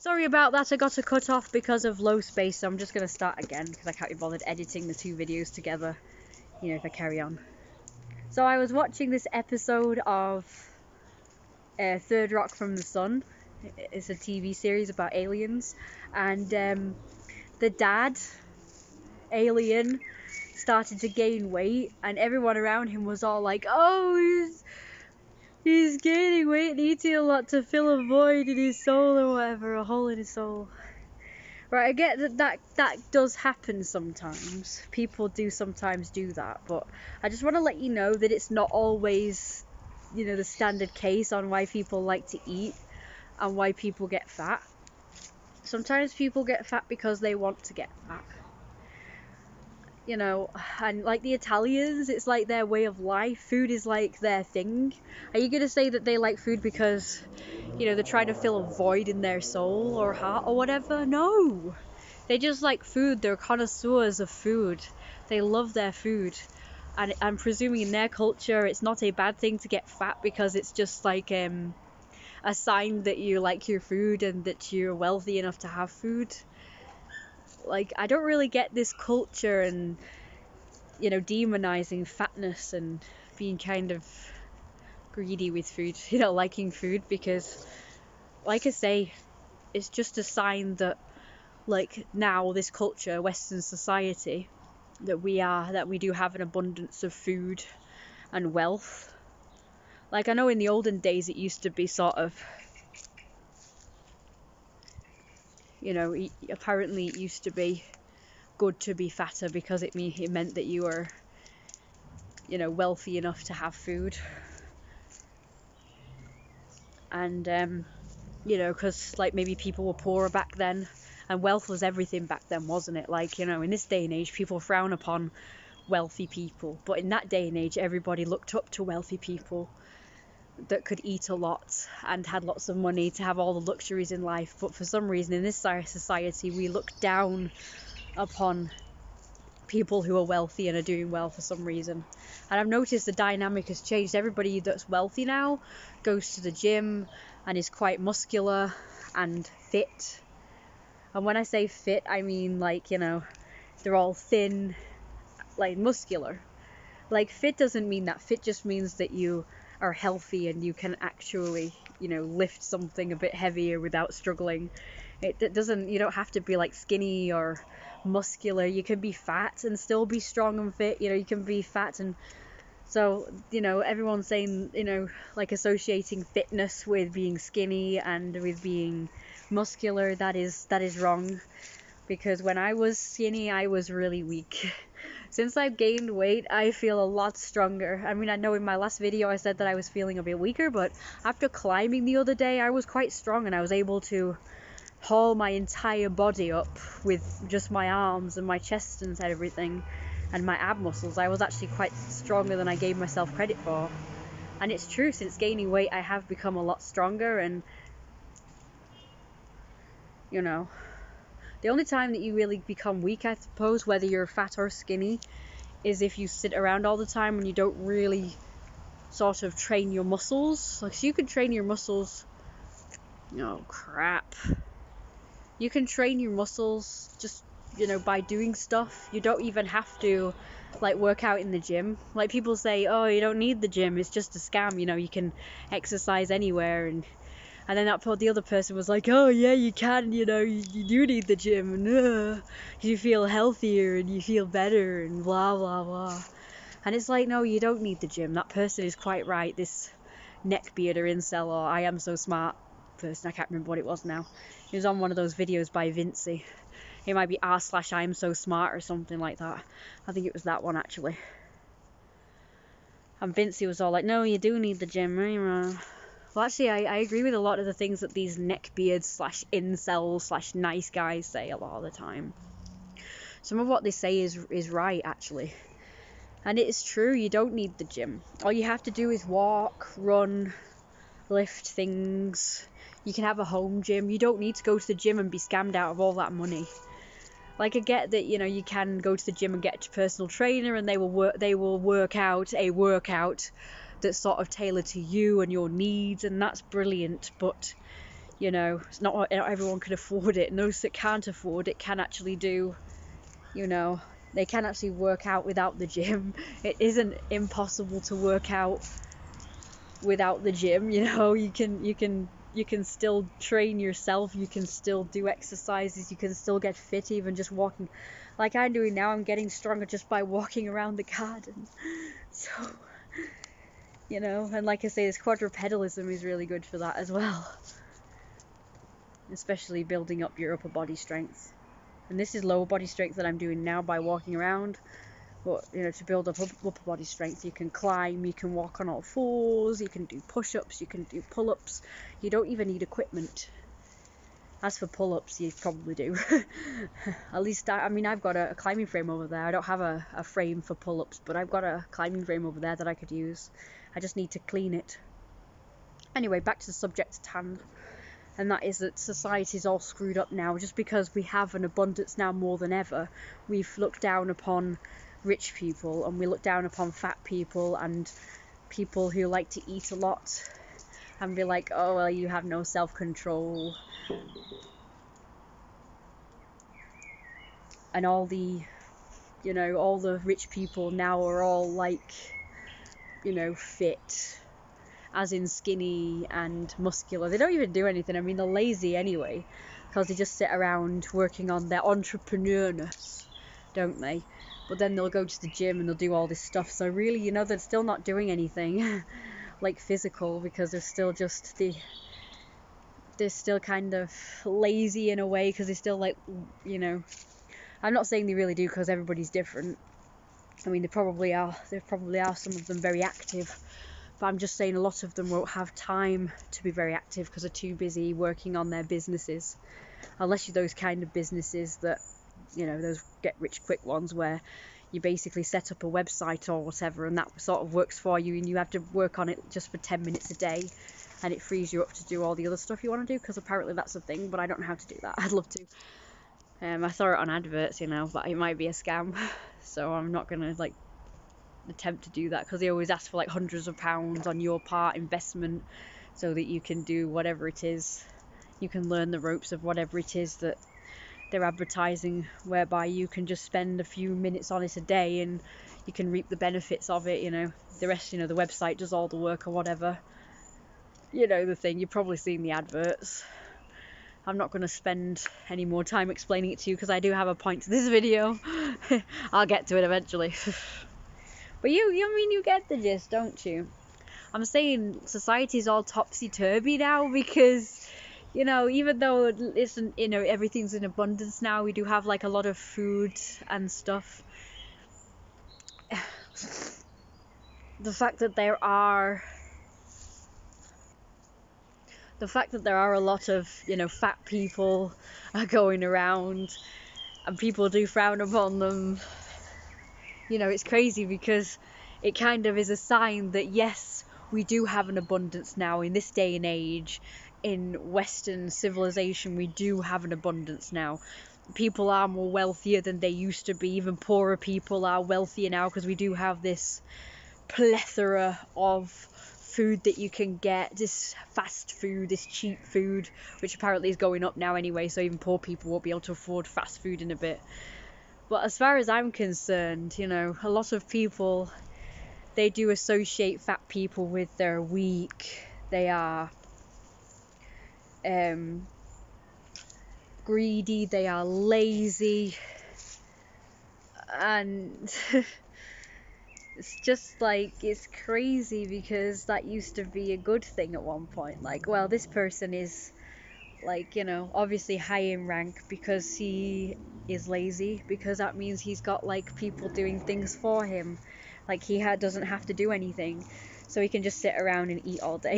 Sorry about that, I got a cut off because of low space, so I'm just going to start again because I can't be bothered editing the two videos together, you know, if I carry on. So I was watching this episode of Third Rock from the Sun. It's a TV series about aliens, and the dad, alien, started to gain weight, and everyone around him was all like, oh, he's gaining weight and eating a lot to fill a void in his soul or whatever, a hole in his soul. Right, I get that does happen sometimes. People do sometimes do that, but I just want to let you know that it's not always, you know, the standard case on why people like to eat and why people get fat. Sometimes people get fat because they want to get fat. You know, and like the Italians, it's like their way of life. Food is like their thing. Are you going to say that they like food because, you know, they're trying to fill a void in their soul or heart or whatever? No. They just like food. They're connoisseurs of food. They love their food. And I'm presuming in their culture, it's not a bad thing to get fat because it's just like a sign that you like your food and that you're wealthy enough to have food. Like, I don't really get this culture and, you know, demonizing fatness and being kind of greedy with food, you know, liking food, because, like I say, it's just a sign that, like, now this culture, Western society, that we do have an abundance of food and wealth. Like, I know in the olden days it used to be sort of, you know, apparently it used to be good to be fatter because it meant that you were, you know, wealthy enough to have food. And, you know, because, like, maybe people were poorer back then, and wealth was everything back then, wasn't it? Like, you know, in this day and age, people frown upon wealthy people. But in that day and age, everybody looked up to wealthy people that could eat a lot and had lots of money to have all the luxuries in life. But for some reason in this society we look down upon people who are wealthy and are doing well for some reason. And I've noticed the dynamic has changed. Everybody that's wealthy now goes to the gym and is quite muscular and fit. And when I say fit, I mean, like, you know, they're all thin, like muscular. Like, fit doesn't mean that. Fit just means that you are healthy and you can actually, you know, lift something a bit heavier without struggling. It doesn't, you don't have to be like skinny or muscular. You can be fat and still be strong and fit. You know, you can be fat, and so, you know, everyone's saying, you know, like associating fitness with being skinny and with being muscular. That is wrong, because when I was skinny I was really weak. Since I've gained weight, I feel a lot stronger. I mean, I know in my last video I said that I was feeling a bit weaker, but after climbing the other day, I was quite strong and I was able to haul my entire body up with just my arms and my chest and everything, and my ab muscles. I was actually quite stronger than I gave myself credit for. And it's true, since gaining weight, I have become a lot stronger. And, you know, the only time that you really become weak, I suppose, whether you're fat or skinny, is if you sit around all the time and you don't really sort of train your muscles. Like, so you can train your muscles... Oh, crap. You can train your muscles just, you know, by doing stuff. You don't even have to, like, work out in the gym. Like, people say, oh, you don't need the gym, it's just a scam, you know, you can exercise anywhere. And then the other person was like, oh yeah, you can, you know, you do need the gym, and you feel healthier and you feel better and blah blah blah. And it's like, no, you don't need the gym. That person is quite right. This neckbeard or incel or I am so smart person, I can't remember what it was now. It was on one of those videos by Vincey. It might be r/I am so smart or something like that. I think it was that one actually. And Vincey was all like, no, you do need the gym. Well, actually, I agree with a lot of the things that these neckbeards / incels / nice guys say a lot of the time. Some of what they say is right, actually. And it is true, you don't need the gym. All you have to do is walk, run, lift things. You can have a home gym. You don't need to go to the gym and be scammed out of all that money. Like, I get that, you know, you can go to the gym and get a personal trainer and they will work out a workout that's sort of tailored to you and your needs, and that's brilliant. But You know, it's not everyone can afford it, and those that can't afford it can actually do, you know, they can actually work out without the gym. It isn't impossible to work out without the gym, you know. You can still train yourself, you can still do exercises, you can still get fit even just walking. Like I'm doing now, I'm getting stronger just by walking around the garden. So, you know, and like I say, this quadrupedalism is really good for that as well. Especially building up your upper body strength. And this is lower body strength that I'm doing now by walking around. But, you know, to build up upper body strength, you can climb, you can walk on all fours, you can do push-ups, you can do pull-ups. You don't even need equipment. As for pull-ups, you probably do. At least, I mean, I've got a climbing frame over there. I don't have a frame for pull-ups, but I've got a climbing frame over there that I could use. I just need to clean it. Anyway, back to the subject at hand. And that is that society's all screwed up now. Just because we have an abundance now more than ever, we've looked down upon rich people, and we look down upon fat people and people who like to eat a lot, and be like, oh well, you have no self-control. And all the, you know, all the rich people now are all like, you know, fit, as in skinny and muscular. They don't even do anything. I mean, they're lazy anyway, because they just sit around working on their entrepreneurness, don't they? But then they'll go to the gym and they'll do all this stuff. So really, you know, they're still not doing anything like physical, because they're still just they're still kind of lazy in a way, because they're still like, you know, I'm not saying they really do, because everybody's different. I mean, there probably are some of them very active. But I'm just saying a lot of them won't have time to be very active because they're too busy working on their businesses. Unless you're those kind of businesses that, you know, those get rich quick ones where you basically set up a website or whatever, and that sort of works for you, and you have to work on it just for 10 minutes a day, and it frees you up to do all the other stuff you want to do, because apparently that's a thing, but I don't know how to do that. I'd love to. I saw it on adverts, you know, but it might be a scam, so I'm not going to, like, attempt to do that, because they always ask for like hundreds of pounds on your part investment so that you can do whatever it is. You can learn the ropes of whatever it is that they're advertising, whereby you can just spend a few minutes on it a day and you can reap the benefits of it, you know. The rest, you know, the website does all the work or whatever. You know the thing, you've probably seen the adverts. I'm not going to spend any more time explaining it to you, because I do have a point to this video. I'll get to it eventually. But you get the gist, don't you? I'm saying society's all topsy-turvy now, because, you know, even though it isn't, you know, everything's in abundance now, we do have like a lot of food and stuff. The fact that there are a lot of, you know, fat people are going around, and people do frown upon them. You know, it's crazy, because it kind of is a sign that, yes, we do have an abundance now in this day and age. In Western civilization, we do have an abundance now. People are more wealthier than they used to be. Even poorer people are wealthier now, because we do have this plethora of food that you can get, this fast food, this cheap food, which apparently is going up now anyway, so even poor people won't be able to afford fast food in a bit. But as far as I'm concerned, you know, a lot of people, they do associate fat people with they're weak, they are greedy, they are lazy, and it's just like, it's crazy, because that used to be a good thing at one point. Like, well, this person is, like, you know, obviously high in rank because he is lazy, because that means he's got like people doing things for him. Like, he doesn't have to do anything, so he can just sit around and eat all day.